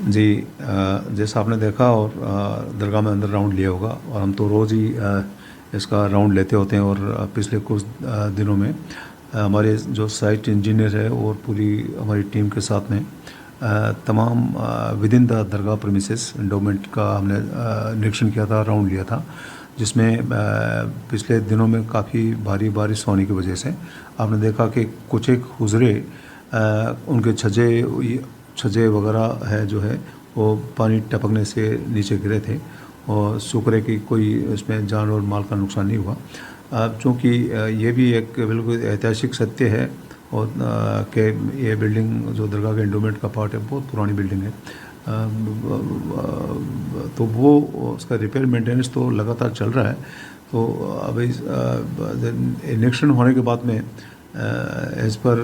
जी, जैसा आपने देखा और दरगाह में अंदर राउंड लिया होगा, और हम तो रोज़ ही इसका राउंड लेते होते हैं। और पिछले कुछ दिनों में हमारे जो साइट इंजीनियर है और पूरी हमारी टीम के साथ में तमाम within the Dargah premises endowment का हमने निरीक्षण किया था, राउंड लिया था, जिसमें पिछले दिनों में काफ़ी भारी बारिश होने की वजह से आपने देखा कि कुछ एक हुजरे उनके छज्जे वगैरह है जो है वो पानी टपकने से नीचे गिरे थे, और शुक्र है कि कोई इसमें जान और माल का नुकसान नहीं हुआ। चूँकि ये भी एक बिल्कुल ऐतिहासिक सत्य है, और कि ये बिल्डिंग जो दरगाह के एंडोमेंट का पार्ट है बहुत पुरानी बिल्डिंग है, तो वो उसका रिपेयर मेंटेनेंस तो लगातार चल रहा है। तो अभी निरीक्षण होने के बाद में एज़ पर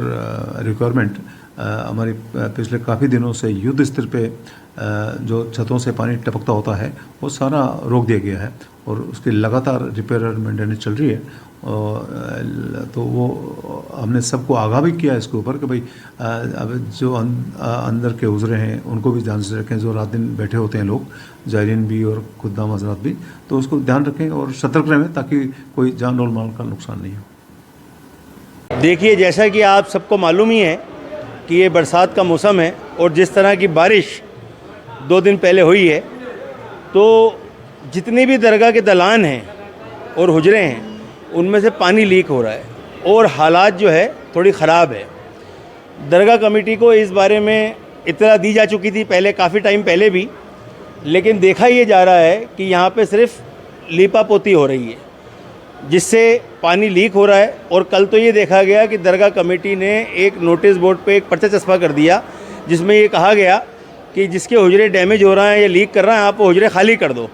रिक्वायरमेंट हमारी पिछले काफ़ी दिनों से युद्ध स्तर पे जो छतों से पानी टपकता होता है वो सारा रोक दिया गया है, और उसकी लगातार रिपेयर और मेंटेनेंस चल रही है। तो वो हमने सबको आगाह भी किया इसके ऊपर कि भाई अब जो अंदर के उजरे हैं उनको भी ध्यान से रखें, जो रात दिन बैठे होते हैं लोग, ज़ायरीन भी और खुद्दाम हज़रात भी, तो उसको ध्यान रखें और सतर्क रहें ताकि कोई जान और माल का नुकसान नहीं हो। देखिए, जैसा कि आप सबको मालूम ही है कि ये बरसात का मौसम है, और जिस तरह की बारिश 2 दिन पहले हुई है, तो जितने भी दरगाह के दलान हैं और हुजरे हैं उनमें से पानी लीक हो रहा है, और हालात जो है थोड़ी ख़राब है। दरगाह कमेटी को इस बारे में इत्तला दी जा चुकी थी पहले, काफ़ी टाइम पहले भी, लेकिन देखा ये जा रहा है कि यहाँ पे सिर्फ लीपा पोती हो रही है जिससे पानी लीक हो रहा है। और कल तो ये देखा गया कि दरगाह कमेटी ने एक नोटिस बोर्ड पे एक पर्चा चस्पा कर दिया जिसमें ये कहा गया कि जिसके हुजरे डैमेज हो रहे हैं या लीक कर रहे हैं आप वो हुजरे खाली कर दो।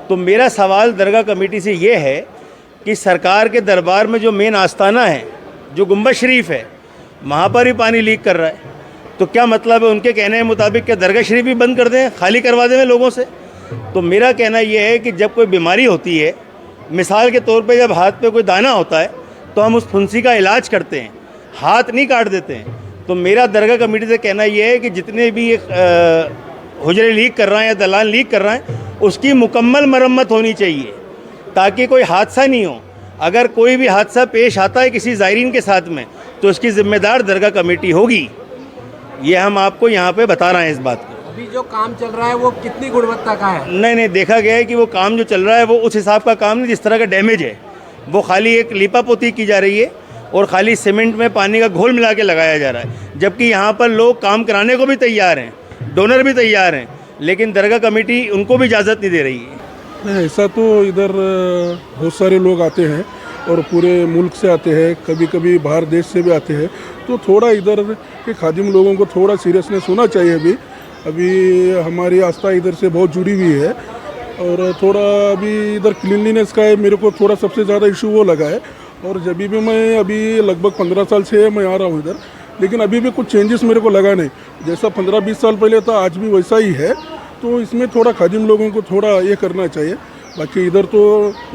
तो मेरा सवाल दरगाह कमेटी से ये है कि सरकार के दरबार में जो मेन आस्थाना है, जो गुंबद शरीफ है, वहाँ पर ही पानी लीक कर रहा है, तो क्या मतलब है उनके कहने के मुताबिक कि दरगाह शरीफ भी बंद कर दें, खाली करवा दें लोगों से? तो मेरा कहना यह है कि जब कोई बीमारी होती है, मिसाल के तौर पे जब हाथ पे कोई दाना होता है तो हम उस फुंसी का इलाज करते हैं, हाथ नहीं काट देते हैं। तो मेरा दरगाह कमेटी से कहना यह है कि जितने भी हुजरे लीक कर रहे हैं या दलान लीक कर रहे हैं उसकी मुकम्मल मरम्मत होनी चाहिए ताकि कोई हादसा नहीं हो। अगर कोई भी हादसा पेश आता है किसी ज़ायरीन के साथ में तो उसकी ज़िम्मेदार दरगाह कमेटी होगी। ये हम आपको यहाँ पे बता रहे हैं इस बात को। अभी जो काम चल रहा है वो कितनी गुणवत्ता का है? नहीं, देखा गया है कि वो काम जो चल रहा है वो उस हिसाब का काम नहीं जिस तरह का डैमेज है। वो खाली एक लीपा पोती की जा रही है और खाली सीमेंट में पानी का घोल मिला के लगाया जा रहा है, जबकि यहाँ पर लोग काम कराने को भी तैयार हैं, डोनर भी तैयार हैं, लेकिन दरगाह कमेटी उनको भी इजाज़त नहीं दे रही है। नहीं, ऐसा तो इधर बहुत सारे लोग आते हैं और पूरे मुल्क से आते हैं, कभी कभी बाहर देश से भी आते हैं, तो थोड़ा इधर के खादिम लोगों को थोड़ा सीरियसनेस होना चाहिए। अभी हमारी आस्था इधर से बहुत जुड़ी हुई है, और थोड़ा अभी इधर क्लीनलीनेस का है, मेरे को थोड़ा सबसे ज़्यादा इशू वो लगा है। और जब भी मैं अभी लगभग 15 साल से मैं आ रहा हूँ इधर, लेकिन अभी भी कुछ चेंजेस मेरे को लगा नहीं, जैसा 15-20 साल पहले था आज भी वैसा ही है। तो इसमें थोड़ा खादिम लोगों को थोड़ा ये करना चाहिए। बाकी इधर तो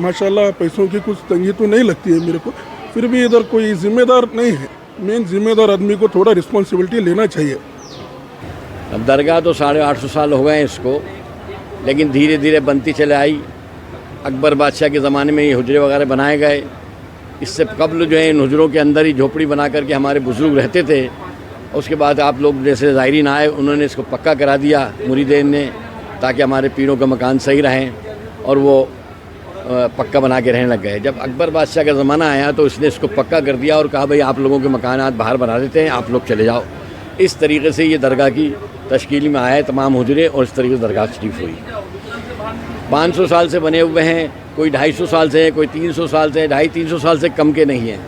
माशाल्लाह पैसों की कुछ तंगी तो नहीं लगती है मेरे को, फिर भी इधर कोई जिम्मेदार नहीं है, मेन जिम्मेदार आदमी को थोड़ा रिस्पॉन्सिबिलिटी लेना चाहिए। अब दरगाह तो 850 साल हो गए हैं इसको, लेकिन धीरे धीरे बनती चले आई। अकबर बादशाह के ज़माने में ये हुजरे वगैरह बनाए गए। इससे कबल जो है इन हुजरों के अंदर ही झोपड़ी बना करके हमारे बुजुर्ग रहते थे। उसके बाद आप लोग जैसे ज़ायरीन आए उन्होंने इसको पक्का करा दिया मुरीदेन ने, ताकि हमारे पीरों का मकान सही रहें, और वो पक्का बना के रहने लग गए। जब अकबर बादशाह का ज़माना आया तो इसने इसको पक्का कर दिया और कहा भाई आप लोगों के मकानात बाहर बना देते हैं, आप लोग चले जाओ। इस तरीके से ये दरगाह की तश्कील में आए तमाम हुजरे, और इस तरीके से दरगाह शरीफ हुई। 500 साल से बने हुए हैं, कोई 250 साल से है, कोई 300 साल से है, 250-300 साल से कम के नहीं हैं।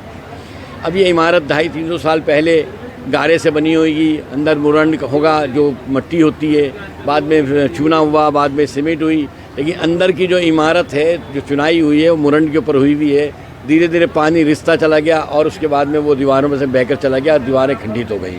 अब ये इमारत 250-300 साल पहले गारे से बनी होगी, अंदर मुरंड होगा जो मट्टी होती है, बाद में चूना हुआ, बाद में सीमेंट हुई, लेकिन अंदर की जो इमारत है जो चुनाई हुई है वो मुरंड के ऊपर हुई हुई है। धीरे धीरे पानी रिश्ता चला गया और उसके बाद में वो दीवारों में से बहकर चला गया, दीवारें खंडित हो गई।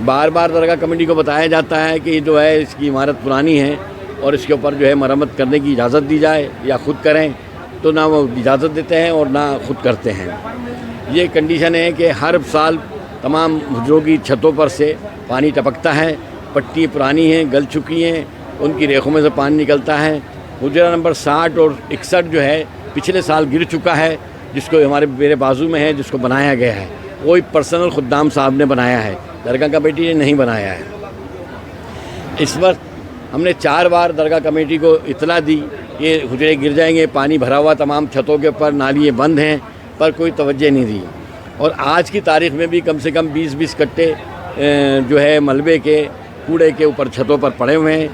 बार बार दरगाह कमेटी को बताया जाता है कि जो है इसकी इमारत पुरानी है और इसके ऊपर जो है मरम्मत करने की इजाज़त दी जाए या ख़ुद करें, तो ना वो इजाज़त देते हैं और ना ख़ुद करते हैं। ये कंडीशन है कि हर साल तमाम हुजरों की छतों पर से पानी टपकता है पट्टी पुरानी हैं, गल चुकी हैं, उनकी रेखों में से पानी निकलता है। हुजरा नंबर 60 और 61 जो है पिछले साल गिर चुका है, जिसको हमारे मेरे बाजू में है, जिसको बनाया गया है वो एक पर्सनल खुद्दाम साहब ने बनाया है, दरगाह कमेटी ने नहीं बनाया है। इस वक्त हमने 4 बार दरगाह कमेटी को इतला दी, ये हुजरे गिर जाएंगे, पानी भरा हुआ तमाम छतों के ऊपर, नालियाँ बंद हैं, पर कोई तवज्जो नहीं दी। और आज की तारीख में भी कम से कम 20-20 कट्टे जो है मलबे के कूड़े के ऊपर छतों पर पड़े हुए हैं।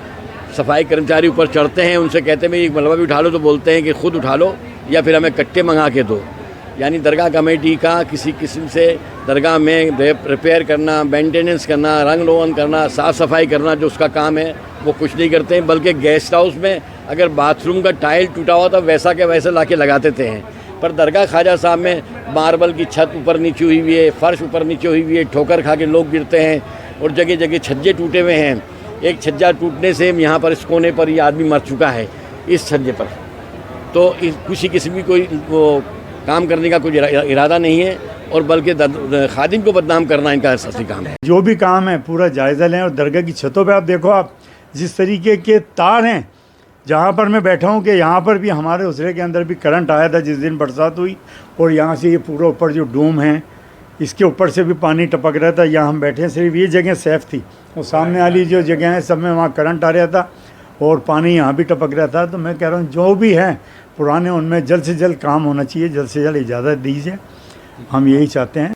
सफाई कर्मचारी ऊपर चढ़ते हैं, उनसे कहते हैं भाई एक मलबा भी उठा लो, तो बोलते हैं कि ख़ुद उठा लो या फिर हमें कट्टे मंगा के दो। यानी दरगाह कमेटी का किसी किस्म से दरगाह में रिपेयर करना, मेंटेनेंस करना, रंग रोगन करना, साफ़ सफाई करना जो उसका काम है वो कुछ नहीं करते हैं। बल्कि गेस्ट हाउस में अगर बाथरूम का टाइल टूटा हुआ तो वैसा के वैसे ला के लगा देते हैं, पर दरगाह ख्वाजा साहब में मार्बल की छत ऊपर नीचे हुई हुई है, फ़र्श ऊपर नीचे हुई हुई है, ठोकर खा के लोग गिरते हैं और जगह जगह छज्जे टूटे हुए हैं। एक छज्जा टूटने से यहाँ पर इस कोने पर ये आदमी मर चुका है इस छज्जे पर। तो किसी किस्म की कोई वो काम करने का कोई इरादा नहीं है, और बल्कि खादिम को बदनाम करना इनका असासी काम है। जो भी काम है पूरा जायज़ा लें। और दरगाह की छतों पे आप देखो, आप जिस तरीके के तार हैं, जहाँ पर मैं बैठा हूँ कि यहाँ पर भी हमारे उसरे के अंदर भी करंट आया था जिस दिन बरसात हुई, और यहाँ से ये पूरा ऊपर जो डूम है इसके ऊपर से भी पानी टपक रहा था। यहाँ हम बैठे हैं, सिर्फ ये जगह सेफ़ थी, और सामने वाली जो जगह है सब में वहाँ करंट आ रहा था और पानी यहाँ भी टपक रहा था। तो मैं कह रहा हूँ जो भी है पुराने, उनमें जल्द से जल्द काम होना चाहिए, जल्द से जल्द इजाज़त दीजिए, हम यही चाहते हैं।